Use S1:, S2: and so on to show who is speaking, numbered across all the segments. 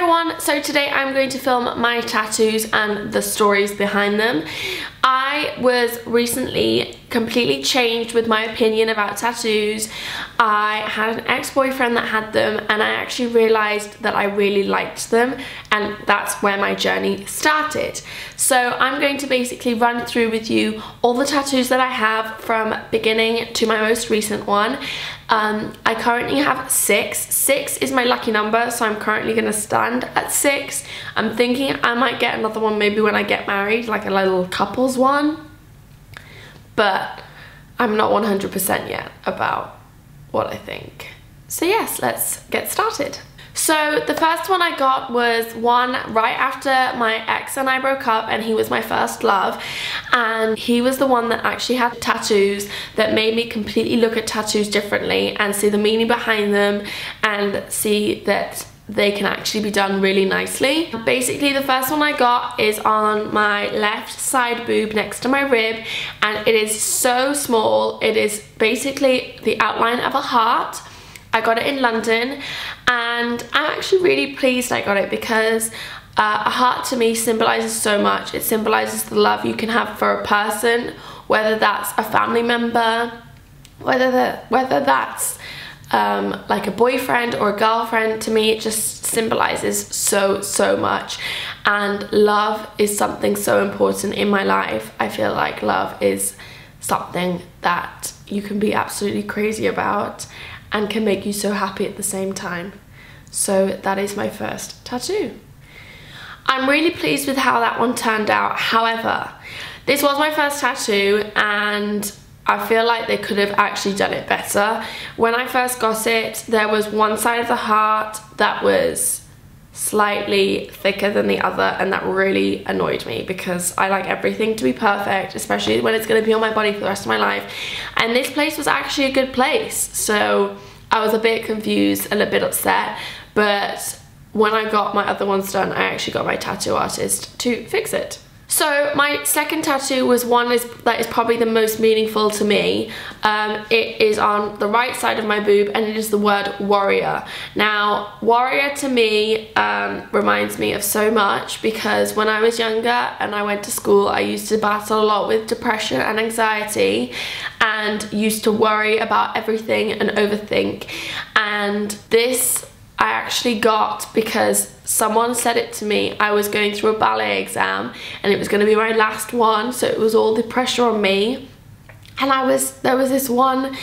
S1: everyone, so today I'm going to film my tattoos and the stories behind them. I was recently completely changed with my opinion about tattoos. I had an ex-boyfriend that had them and I actually realised that I really liked them, and that's where my journey started. So I'm going to basically run through with you all the tattoos that I have from beginning to my most recent one. I currently have 6. 6 is my lucky number, so I'm currently going to stand at 6. I'm thinking I might get another one maybe when I get married, like a little couples one. But I'm not 100% yet about what I think. So yes, let's get started. So the first one I got was one right after my ex and I broke up, and he was my first love, and he was the one that actually had tattoos that made me completely look at tattoos differently and see the meaning behind them and see that they can actually be done really nicely. Basically, the first one I got is on my left side boob next to my rib, and it is so small. It is basically the outline of a heart. I got it in London and I'm actually really pleased I got it because a heart to me symbolizes so much. It symbolizes the love you can have for a person, whether that's a family member, whether that's like a boyfriend or a girlfriend. To me, it just symbolizes so much, and love is something so important in my life. I feel like love is something that you can be absolutely crazy about and can make you so happy at the same time. So that is my first tattoo. I'm really pleased with how that one turned out. However, this was my first tattoo and I feel like they could have actually done it better. When I first got it, there was one side of the heart that was slightly thicker than the other, and that really annoyed me because I like everything to be perfect, especially when it's going to be on my body for the rest of my life. And this place was actually a good place, so I was a bit confused and a bit upset. But when I got my other ones done, I actually got my tattoo artist to fix it. So my second tattoo was one that is probably the most meaningful to me. It is on the right side of my boob, and it is the word warrior. Now, warrior to me reminds me of so much, because when I was younger and I went to school, I used to battle a lot with depression and anxiety and used to worry about everything and overthink. And this I actually got because someone said it to me. I was going through a ballet exam and it was going to be my last one, so it was all the pressure on me, and there was this one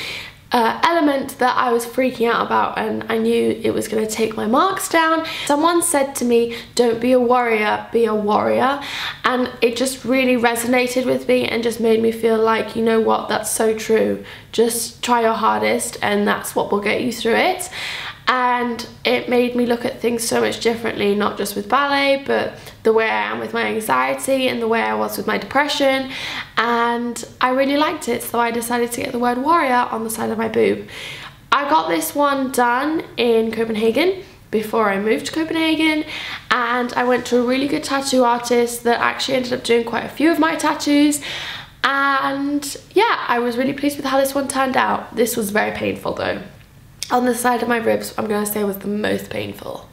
S1: element that I was freaking out about, and I knew it was going to take my marks down. Someone said to me, don't be a warrior, be a warrior, and it just really resonated with me and just made me feel like, you know what, that's so true. Just try your hardest and that's what will get you through it. And it made me look at things so much differently, not just with ballet, but the way I am with my anxiety and the way I was with my depression. And I really liked it, so I decided to get the word warrior on the side of my boob. I got this one done in Copenhagen before I moved to Copenhagen, and I went to a really good tattoo artist that actually ended up doing quite a few of my tattoos. And yeah, I was really pleased with how this one turned out. This was very painful though. On the side of my ribs, I'm going to say was the most painful.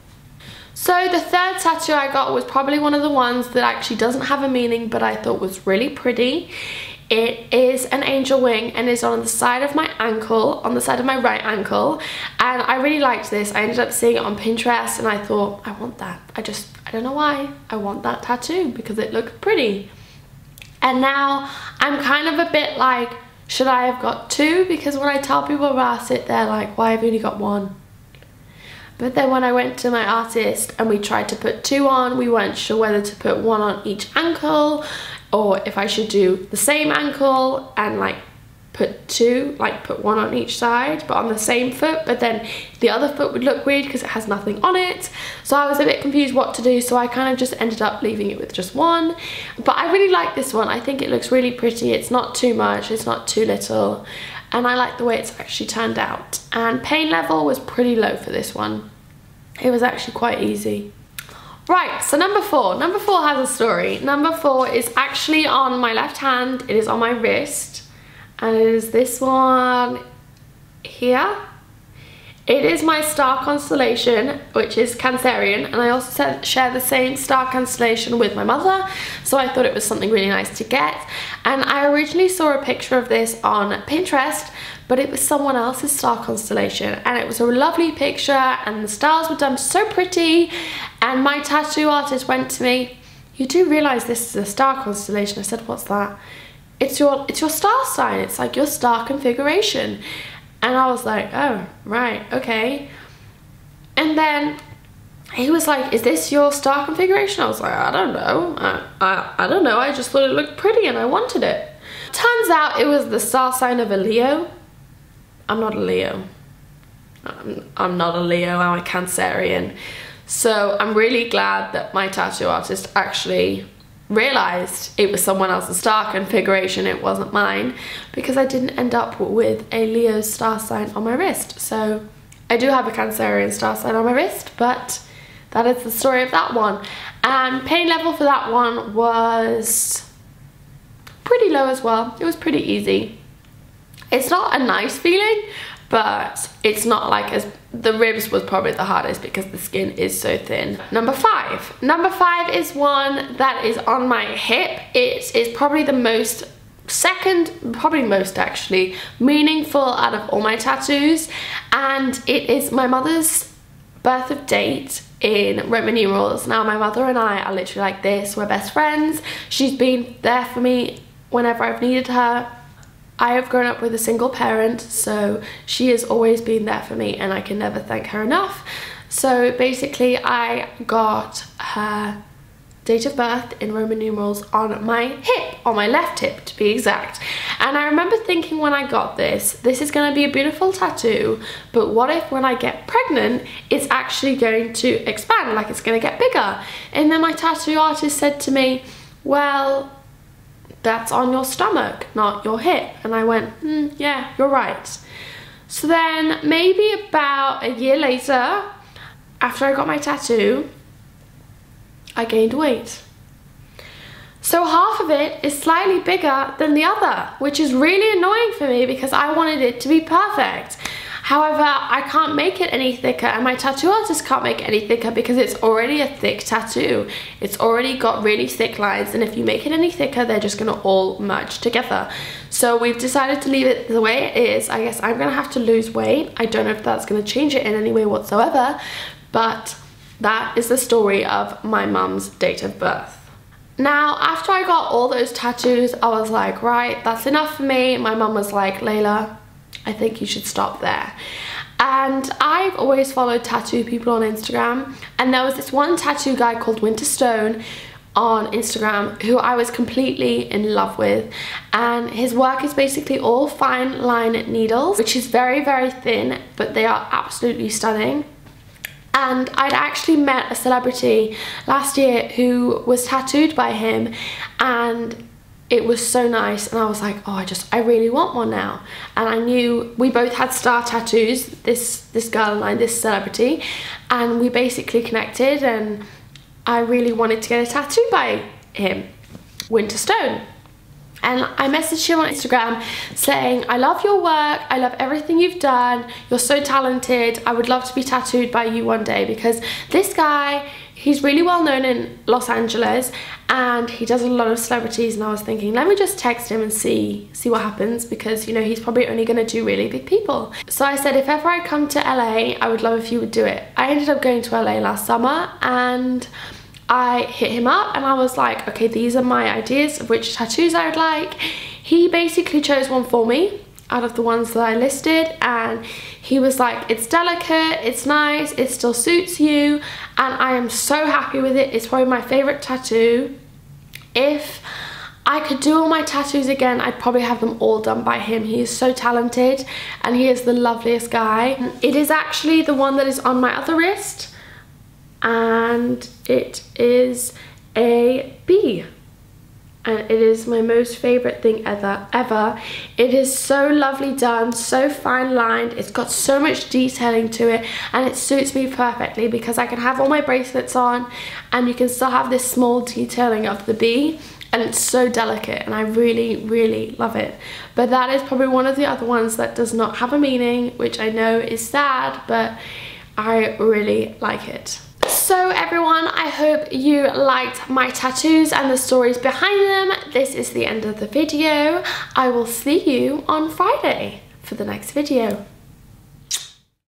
S1: So the third tattoo I got was probably one of the ones that actually doesn't have a meaning, but I thought was really pretty. It is an angel wing and is on the side of my ankle, on the side of my right ankle. And I really liked this. I ended up seeing it on Pinterest and I thought, I want that. I don't know why. I want that tattoo because it looked pretty. And now I'm kind of a bit like, should I have got 2? Because when I tell people about it, they're like, why have you only got 1? But then when I went to my artist and we tried to put 2 on, we weren't sure whether to put 1 on each ankle or if I should do the same ankle and like put 2, like put 1 on each side but on the same foot, but then the other foot would look weird because it has nothing on it. So I was a bit confused what to do, so I kind of just ended up leaving it with just 1. But I really like this one. I think it looks really pretty. It's not too much, it's not too little, and I like the way it's actually turned out. And pain level was pretty low for this one. It was actually quite easy. Right, so number 4. Number 4 has a story. Number 4 is actually on my left hand. It is on my wrist. And it is this one here. It is my star constellation, which is Cancerian, and I also share the same star constellation with my mother, so I thought it was something really nice to get. And I originally saw a picture of this on Pinterest, but it was someone else's star constellation, and it was a lovely picture and the stars were done so pretty, and my tattoo artist went to me, "You do realise this is a star constellation?" I said, "What's that?" It's your star sign, it's like your star configuration." And I was like, "Oh, right, okay." And then he was like, "Is this your star configuration?" I was like, "I don't know. I don't know. I just thought it looked pretty and I wanted it." Turns out it was the star sign of a Leo. I'm not a Leo. I'm not a Leo, I'm a Cancerian. So I'm really glad that my tattoo artist actually realized it was someone else's star configuration, it wasn't mine, because I didn't end up with a Leo star sign on my wrist. So I do have a Cancerian star sign on my wrist, but that is the story of that one. And pain level for that one was pretty low as well. It was pretty easy. It's not a nice feeling, but it's not like as the ribs was probably the hardest because the skin is so thin. Number 5. Number 5 is one that is on my hip. It is probably the most actually meaningful out of all my tattoos, and it is my mother's birth of date in Roman numerals. Now my mother and I are literally like this, we're best friends. She's been there for me whenever I've needed her. I have grown up with a single parent, so she has always been there for me and I can never thank her enough. So basically I got her date of birth in Roman numerals on my hip, on my left hip to be exact. And I remember thinking when I got this is going to be a beautiful tattoo, but what if when I get pregnant it's actually going to expand, like it's going to get bigger? And then my tattoo artist said to me, "Well, that's on your stomach, not your hip." And I went, yeah, you're right. So then maybe about a year later, after I got my tattoo, I gained weight. So half of it is slightly bigger than the other, which is really annoying for me because I wanted it to be perfect. However, I can't make it any thicker, and my tattoo artist can't make it any thicker because it's already a thick tattoo. It's already got really thick lines, and if you make it any thicker, they're just gonna all merge together. So we've decided to leave it the way it is. I guess I'm gonna have to lose weight. I don't know if that's gonna change it in any way whatsoever, but that is the story of my mum's date of birth. Now, after I got all those tattoos, I was like, right, that's enough for me. My mum was like, "Layla, I think you should stop there." And I've always followed tattoo people on Instagram, and there was this one tattoo guy called Winter Stone on Instagram who I was completely in love with, and his work is basically all fine line needles, which is very, very thin, but they are absolutely stunning. And I'd actually met a celebrity last year who was tattooed by him, and it was so nice, and I was like, oh, I really want one now. And I knew we both had star tattoos, this girl and I, this celebrity, and we basically connected, and I really wanted to get a tattoo by him, Winter Stone. And I messaged him on Instagram saying, "I love your work, I love everything you've done, you're so talented, I would love to be tattooed by you one day," because this guy, he's really well known in Los Angeles and he does a lot of celebrities, and I was thinking, let me just text him and see what happens, because you know he's probably only going to do really big people. So I said, if ever I come to LA, I would love if you would do it. I ended up going to LA last summer, and I hit him up and I was like, okay, these are my ideas of which tattoos I would like. He basically chose one for me out of the ones that I listed, and he was like, it's delicate, it's nice, it still suits you, and I am so happy with it. It's probably my favorite tattoo. If I could do all my tattoos again, I'd probably have them all done by him. He is so talented and he is the loveliest guy. It is actually the one that is on my other wrist, and it is a bee, and it is my most favorite thing ever. It is so lovely done, so fine lined, it's got so much detailing to it, and it suits me perfectly because I can have all my bracelets on and you can still have this small detailing of the bee, and it's so delicate, and I really love it. But that is probably one of the other ones that does not have a meaning, which I know is sad, but I really like it. So everyone, I hope you liked my tattoos and the stories behind them. This is the end of the video. I will see you on Friday for the next video.